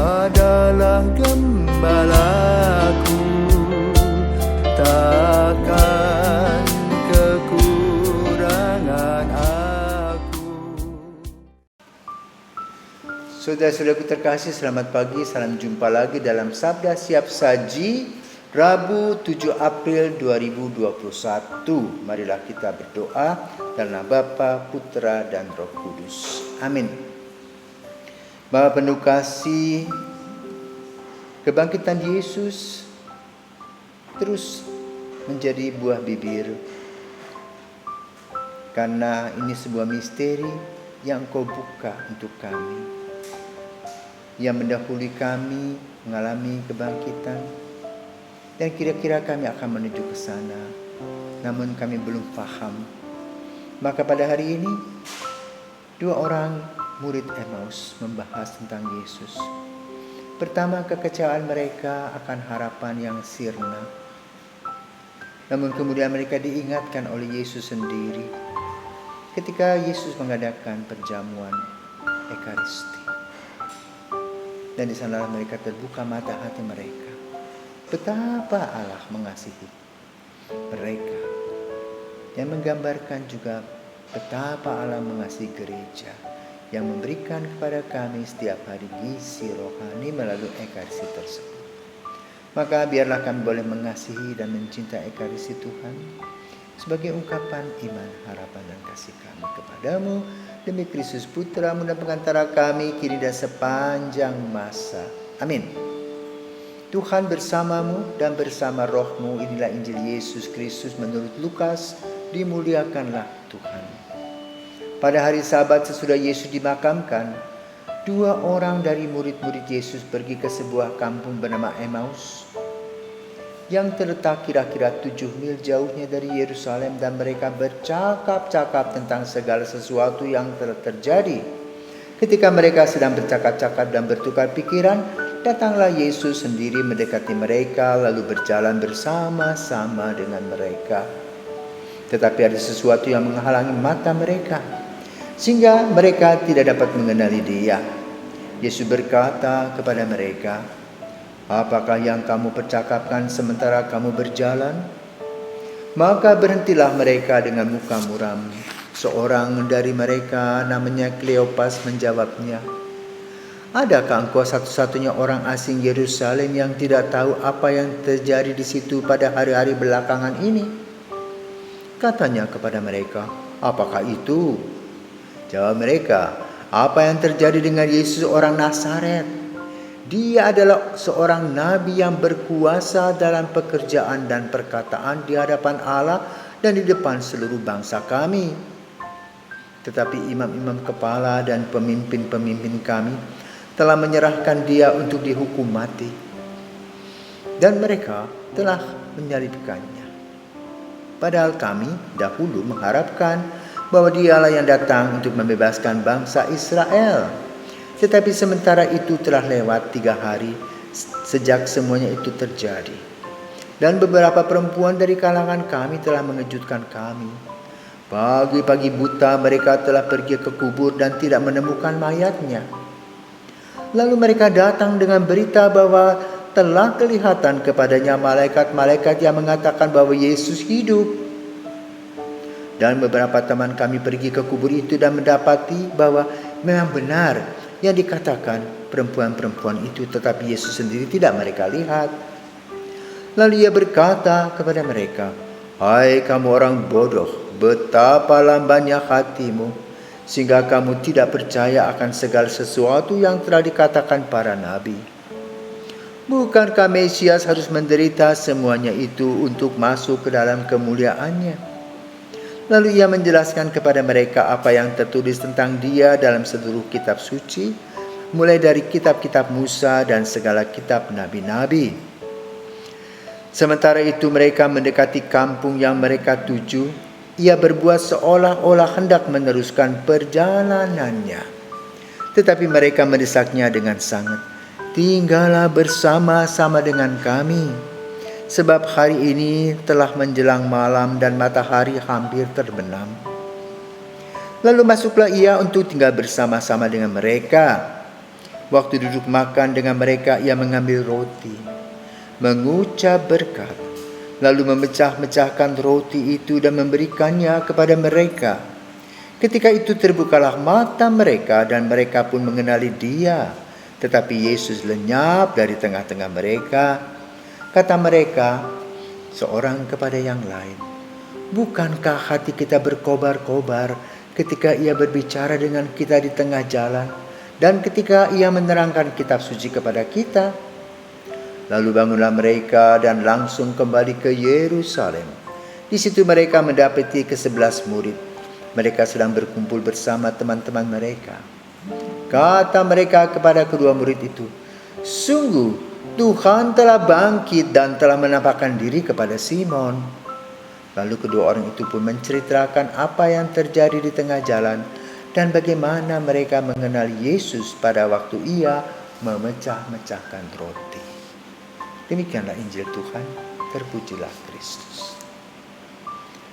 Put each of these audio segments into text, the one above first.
adalah gembalaku, takkan kekurangan aku. Saudara-saudaraku terkasih, selamat pagi, salam jumpa lagi dalam Sabda Siap Saji, Rabu 7 April 2021. Marilah kita berdoa dalam nama Bapa, Putra, dan Roh Kudus. Amin. Bapa penuh kasih, kebangkitan Yesus terus menjadi buah bibir, karena ini sebuah misteri yang Engkau buka untuk kami, yang mendahului kami mengalami kebangkitan, dan kira-kira kami akan menuju ke sana, namun kami belum paham. Maka pada hari ini 2 orang murid Emmaus membahas tentang Yesus. Pertama, kekecewaan mereka akan harapan yang sirna, namun kemudian mereka diingatkan oleh Yesus sendiri ketika Yesus mengadakan perjamuan Ekaristi. Dan di sanalah mereka terbuka mata hati mereka, betapa Allah mengasihi mereka, yang menggambarkan juga betapa Allah mengasihi gereja, yang memberikan kepada kami setiap hari gizi rohani melalui Ekaristi tersebut. Maka biarlah kami boleh mengasihi dan mencintai Ekaristi Tuhan sebagai ungkapan iman, harapan, dan kasih kami kepadamu, demi Kristus Putra-Mu dan pengantara kami kini dan sepanjang masa. Amin. Tuhan bersamamu dan bersama rohmu. Inilah Injil Yesus Kristus menurut Lukas. Dimuliakanlah Tuhan. Pada hari Sabat sesudah Yesus dimakamkan, 2 orang dari murid-murid Yesus pergi ke sebuah kampung bernama Emmaus yang terletak kira-kira 7 mil jauhnya dari Yerusalem, dan mereka bercakap-cakap tentang segala sesuatu yang telah terjadi. Ketika mereka sedang bercakap-cakap dan bertukar pikiran, datanglah Yesus sendiri mendekati mereka lalu berjalan bersama-sama dengan mereka. Tetapi ada sesuatu yang menghalangi mata mereka, sehingga mereka tidak dapat mengenali Dia. Yesus berkata kepada mereka, "Apakah yang kamu percakapkan sementara kamu berjalan?" Maka berhentilah mereka dengan muka muram. Seorang dari mereka, namanya Kleopas, menjawabnya, "Adakah engkau satu-satunya orang asing Yerusalem yang tidak tahu apa yang terjadi di situ pada hari-hari belakangan ini?" Katanya kepada mereka, "Apakah itu?" Jawab mereka, "Apa yang terjadi dengan Yesus orang Nazaret? Dia adalah seorang nabi yang berkuasa dalam pekerjaan dan perkataan di hadapan Allah dan di depan seluruh bangsa kami. Tetapi imam-imam kepala dan pemimpin-pemimpin kami telah menyerahkan dia untuk dihukum mati, dan mereka telah menyalibkannya. Padahal kami dahulu mengharapkan bahwa Dialah yang datang untuk membebaskan bangsa Israel. Tetapi sementara itu telah lewat 3 hari sejak semuanya itu terjadi. Dan beberapa perempuan dari kalangan kami telah mengejutkan kami. Pagi-pagi buta mereka telah pergi ke kubur dan tidak menemukan mayatnya. Lalu mereka datang dengan berita bahwa telah kelihatan kepadanya malaikat-malaikat yang mengatakan bahwa Yesus hidup. Dan beberapa teman kami pergi ke kubur itu dan mendapati bahwa memang benar yang dikatakan perempuan-perempuan itu, tetapi Yesus sendiri tidak mereka lihat." Lalu ia berkata kepada mereka, "Hai kamu orang bodoh, betapa lambannya hatimu, sehingga kamu tidak percaya akan segala sesuatu yang telah dikatakan para nabi. Bukankah Mesias harus menderita semuanya itu untuk masuk ke dalam kemuliaannya?" Lalu ia menjelaskan kepada mereka apa yang tertulis tentang dia dalam seluruh kitab suci, mulai dari kitab-kitab Musa dan segala kitab nabi-nabi. Sementara itu mereka mendekati kampung yang mereka tuju. Ia berbuat seolah-olah hendak meneruskan perjalanannya. Tetapi mereka mendesaknya dengan sangat, "Tinggallah bersama-sama dengan kami, sebab hari ini telah menjelang malam dan matahari hampir terbenam." Lalu masuklah ia untuk tinggal bersama-sama dengan mereka. Waktu duduk makan dengan mereka, ia mengambil roti, mengucap berkat, lalu memecah-mecahkan roti itu dan memberikannya kepada mereka. Ketika itu terbukalah mata mereka dan mereka pun mengenali Dia. Tetapi Yesus lenyap dari tengah-tengah mereka. Kata mereka seorang kepada yang lain, "Bukankah hati kita berkobar-kobar ketika Ia berbicara dengan kita di tengah jalan dan ketika Ia menerangkan kitab suci kepada kita?" Lalu bangunlah mereka dan langsung kembali ke Yerusalem. Di situ mereka mendapati ke-11 murid. Mereka sedang berkumpul bersama teman-teman mereka. Kata mereka kepada kedua murid itu, "Sungguh Tuhan telah bangkit dan telah menampakkan diri kepada Simon." Lalu kedua orang itu pun menceritakan apa yang terjadi di tengah jalan dan bagaimana mereka mengenal Yesus pada waktu Ia memecah-mecahkan roti. Demikianlah Injil Tuhan, terpujilah Kristus.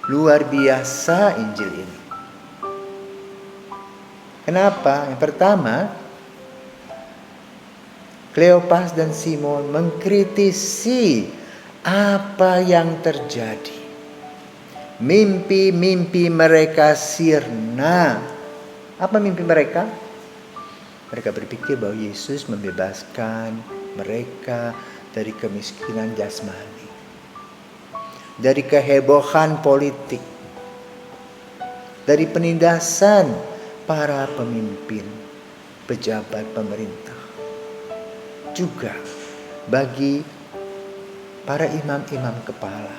Luar biasa Injil ini. Kenapa? Yang pertama, Kleopas dan Simon mengkritisi apa yang terjadi. Mimpi-mimpi mereka sirna. Apa mimpi mereka? Mereka berpikir bahwa Yesus membebaskan mereka dari kemiskinan jasmani, dari kehebohan politik, dari penindasan para pemimpin, pejabat pemerintah, juga bagi para imam-imam kepala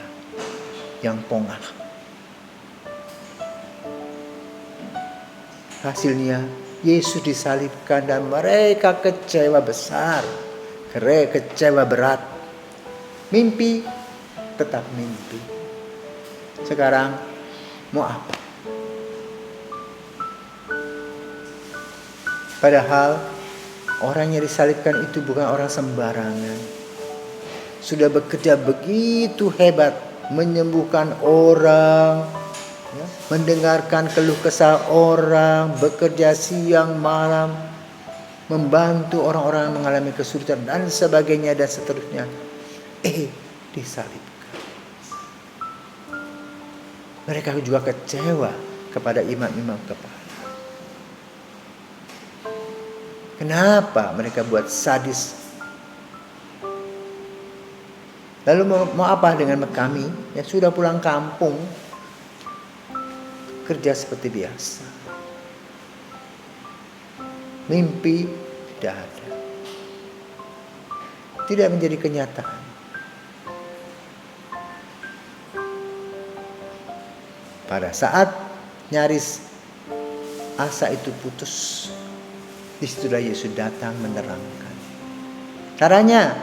yang pongah. Hasilnya Yesus disalibkan dan mereka kecewa besar, kecewa berat. Mimpi tetap mimpi. Sekarang mau apa? Padahal orang yang disalibkan itu bukan orang sembarangan. Sudah bekerja begitu hebat, menyembuhkan orang, ya, mendengarkan keluh kesah orang, bekerja siang malam, membantu orang-orang yang mengalami kesulitan dan sebagainya dan seterusnya. Disalibkan. Mereka juga kecewa kepada imam-imam kepala. Kenapa mereka buat sadis? Lalu mau apa dengan kami yang sudah pulang kampung, kerja seperti biasa? Mimpi tidak ada, tidak menjadi kenyataan. Pada saat nyaris asa itu putus, disitulah Yesus datang menerangkan. Caranya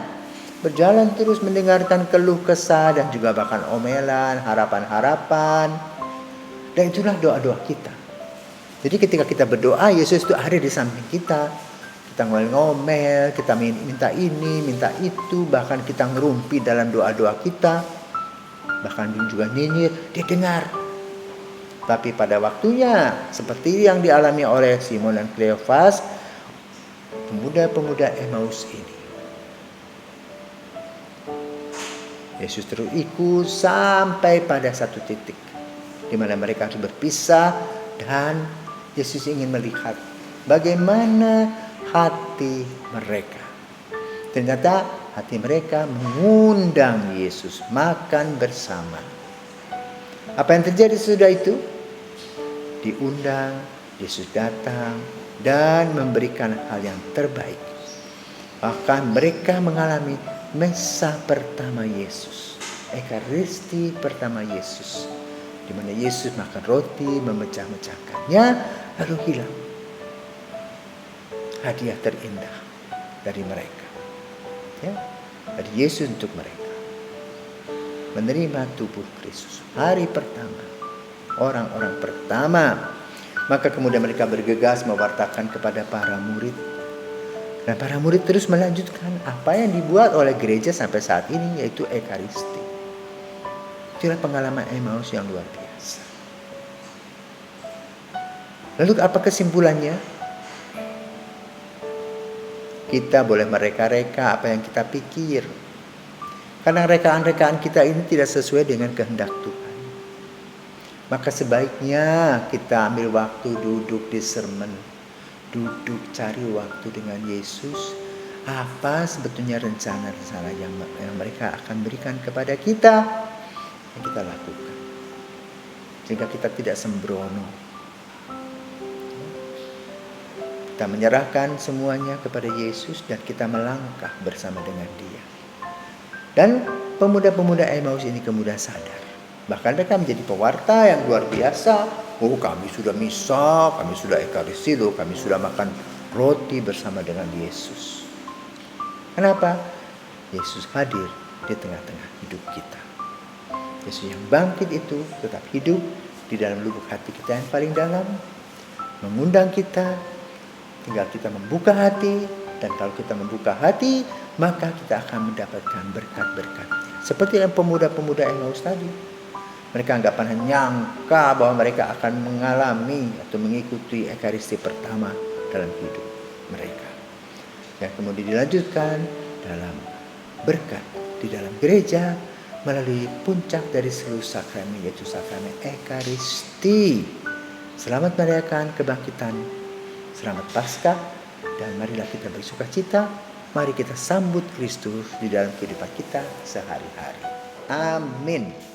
berjalan terus mendengarkan keluh kesah dan juga bahkan omelan, harapan-harapan. Dan itulah doa-doa kita. Jadi ketika kita berdoa, Yesus itu ada di samping kita. Kita ngomel, kita minta ini, minta itu, bahkan kita ngerumpi dalam doa-doa kita. Bahkan juga nyinyir, dia dengar. Tapi pada waktunya, seperti yang dialami oleh Simon dan Kleopas, pemuda-pemuda Emmaus ini, Yesus terus ikut sampai pada satu titik di mana mereka harus berpisah dan Yesus ingin melihat bagaimana hati mereka. Ternyata hati mereka mengundang Yesus makan bersama. Apa yang terjadi sesudah itu? Diundang, Yesus datang dan memberikan hal yang terbaik. Bahkan mereka mengalami mesa pertama Yesus, Ekaristi pertama Yesus, di mana Yesus makan roti, memecah-mecahkannya, lalu hilang. Hadiah terindah dari mereka, ya, dari Yesus untuk mereka. Menerima tubuh Kristus hari pertama, orang-orang pertama. Maka kemudian mereka bergegas mewartakan kepada para murid. Dan para murid terus melanjutkan apa yang dibuat oleh gereja sampai saat ini, yaitu Ekaristi. Itulah pengalaman Emmaus yang luar biasa. Lalu apa kesimpulannya? Kita boleh mereka-reka apa yang kita pikir. Karena rekaan-rekaan kita ini tidak sesuai dengan kehendak Tuhan. Maka sebaiknya kita ambil waktu duduk di sermon. Duduk cari waktu dengan Yesus. Apa sebetulnya rencana-rencana yang mereka akan berikan kepada kita. Yang kita lakukan. Sehingga kita tidak sembrono. Kita menyerahkan semuanya kepada Yesus dan kita melangkah bersama dengan Dia. Dan pemuda-pemuda Emmaus ini kemudian sadar. Bahkan mereka menjadi pewarta yang luar biasa. Oh, kami sudah misa, kami sudah ekaristi, kami sudah makan roti bersama dengan Yesus. Kenapa? Yesus hadir di tengah-tengah hidup kita. Yesus yang bangkit itu tetap hidup di dalam lubuk hati kita yang paling dalam. Mengundang kita, tinggal kita membuka hati. Dan kalau kita membuka hati, maka kita akan mendapatkan berkat-berkatnya. Seperti yang pemuda-pemuda Emmaus tadi. Mereka nggak pernah nyangka bahwa mereka akan mengalami atau mengikuti ekaristi pertama dalam hidup mereka. Yang kemudian dilanjutkan dalam berkat di dalam gereja melalui puncak dari seluruh sakramen, yaitu sakramen ekaristi. Selamat merayakan kebangkitan, selamat Paskah. Dan marilah kita bersuka cita. Mari kita sambut Kristus di dalam kehidupan kita sehari-hari. Amin.